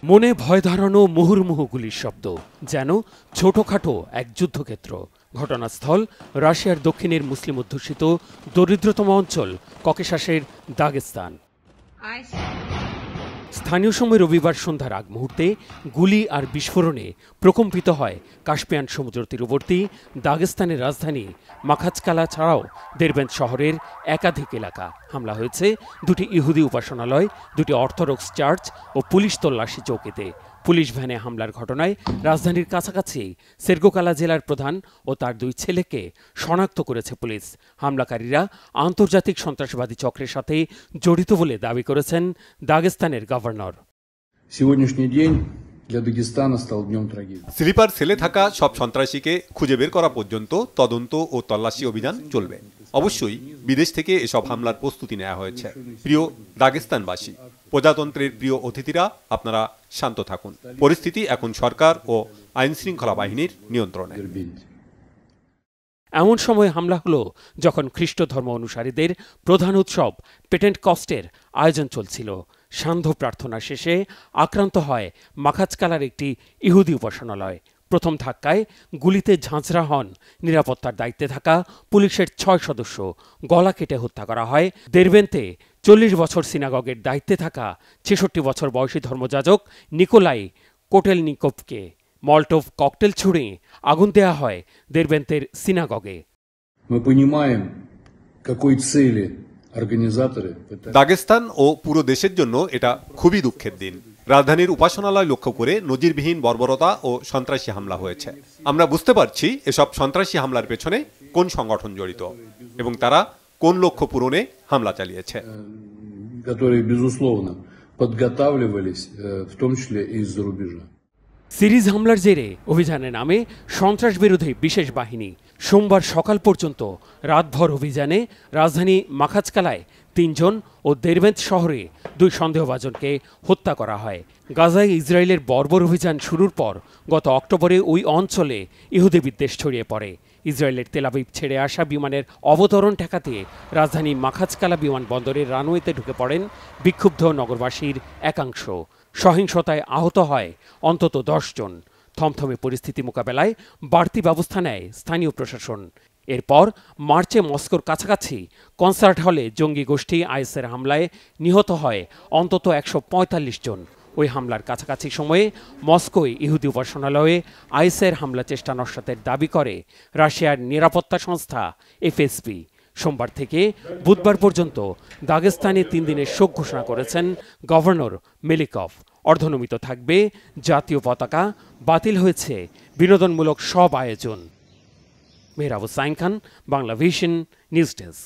মনে ভয় ধরানো মুহুর্মুহু গুলির শব্দ, যেন ছোটখাটো এক যুদ্ধক্ষেত্র। ঘটনাস্থল রাশিয়ার দক্ষিণের মুসলিম অধ্যুষিত দরিদ্রতম অঞ্চল ককেশাসের দাগেস্তান। স্থানীয় সময় রবিবার সন্ধ্যার আগ মুহূর্তে গুলি আর বিস্ফোরণে প্রকম্পিত হয় কাস্পিয়ান সমুদ্র তীরবর্তী দাগেস্তানের রাজধানী মাখাচকালা ছাড়াও দেরবেন্দ শহরের একাধিক এলাকা। হামলা হয়েছে দুটি ইহুদি উপাসনালয়, দুটি অর্থোডক্স চার্চ ও পুলিশ তল্লাশি চৌকিতে। পুলিশ ভ্যানে হামলার ঘটনায় রাজধানীর কাছাকাছি সেরগোকালা জেলার প্রধান ও তার দুই ছেলেকে শনাক্ত করেছে পুলিশ। হামলাকারীরা আন্তর্জাতিক সন্ত্রাসবাদী চক্রের সাথে জড়িত বলে দাবি করেছেন দাগেস্তানের গভর্নর। স্লিপার সেলে থাকা সব সন্ত্রাসীকে খুঁজে বের করা পর্যন্ত তদন্ত ও তল্লাশি অভিযান চলবে। অবশ্যই বিদেশ থেকে এসব হামলার প্রস্তুতি নেওয়া হয়েছে। প্রিয় দাগেস্তানবাসী, প্রজাতন্ত্রের প্রিয় অতিথিরা, আপনারা শান্ত থাকুন। পরিস্থিতি এখন সরকার ও আইন শৃঙ্খলা বাহিনীর নিয়ন্ত্রণে। এমন সময় হামলা হলো যখন খ্রিস্ট ধর্ম অনুসারীদের প্রধান উৎসব পেটেন্টকস্টের আয়োজন চলছিল। সান্ধ্য প্রার্থনা শেষে আক্রান্ত হয় মাখাচকালার একটি ইহুদি উপাসনালয়। প্রথম ধাক্কায় গুলিতে ঝাঁঝরা হন নিরাপত্তার দায়িত্বে থাকা পুলিশের 6 সদস্য। গলা কেটে হত্যা করা হয় দেরবেন্তে 40 বছর সিনাগগের দায়িত্বে থাকা 66 বছর বয়সী ধর্মযাজক নিকোলাই কোটেলনিকোভকে। মলটোভ ককটেল ছুড়ে আগুন দেয়া হয় দেরবেন্তের সিনাগগে। দাগেস্তান ও পুরো দেশের জন্য এটা খুবই দুঃখের দিন। রাজধানীর উপাসনালয় লক্ষ্য করে নজিরবিহীন বর্বরতা ও সন্ত্রাসী হামলা হয়েছে। আমরা বুঝতে পারছি এসব সন্ত্রাসী হামলার পেছনে কোন সংগঠন জড়িত এবং তারা কোন লক্ষ্য পূরণে হামলা চালিয়েছে। সিরিজ হামলার জেরে অভিযানের নামে সন্ত্রাস বিরোধী বিশেষ বাহিনী সোমবার সকাল পর্যন্ত রাতভর অভিযানে রাজধানী মাখাচকালায় 3 জন ও দেরবেন্দ শহরে 2 সন্দেহভাজনকে হত্যা করা হয়। গাজায় ইসরায়েলের বর্বর অভিযান শুরুর পর গত অক্টোবরে ওই অঞ্চলে ইহুদি বিদ্বেষ ছড়িয়ে পড়ে। ইসরায়েলের তেল আবিব ছেড়ে আসা বিমানের অবতরণ ঠেকাতে রাজধানী মাখাচকালা বিমানবন্দরের রানওয়েতে ঢুকে পড়েন বিক্ষুব্ধ নগরবাসীর একাংশ। সহিংসতায় আহত হয় অন্তত 10 জন। থমথমে পরিস্থিতি মোকাবেলায় বাড়তি ব্যবস্থা নেয় স্থানীয় প্রশাসন। এরপর মার্চে মস্কোর কাছাকাছি কনসার্ট হলে জঙ্গি গোষ্ঠী আইএসের হামলায় নিহত হয় অন্তত 145 জন। ওই হামলার কাছাকাছি সময়ে মস্কোয় ইহুদি উপাসনালয়ে আইএসের হামলা চেষ্টা নস্যাতের দাবি করে রাশিয়ার নিরাপত্তা সংস্থা এফএসবি। সোমবার থেকে বুধবার পর্যন্ত দাগেস্তানে 3 দিনের শোক ঘোষণা করেছেন গভর্নর মেলিকভ। অর্ধনমিত থাকবে জাতীয় পতাকা, বাতিল হয়েছে বিনোদনমূলক সব আয়োজন। Mehrab Hussain Khan, Bangla vision, news desk.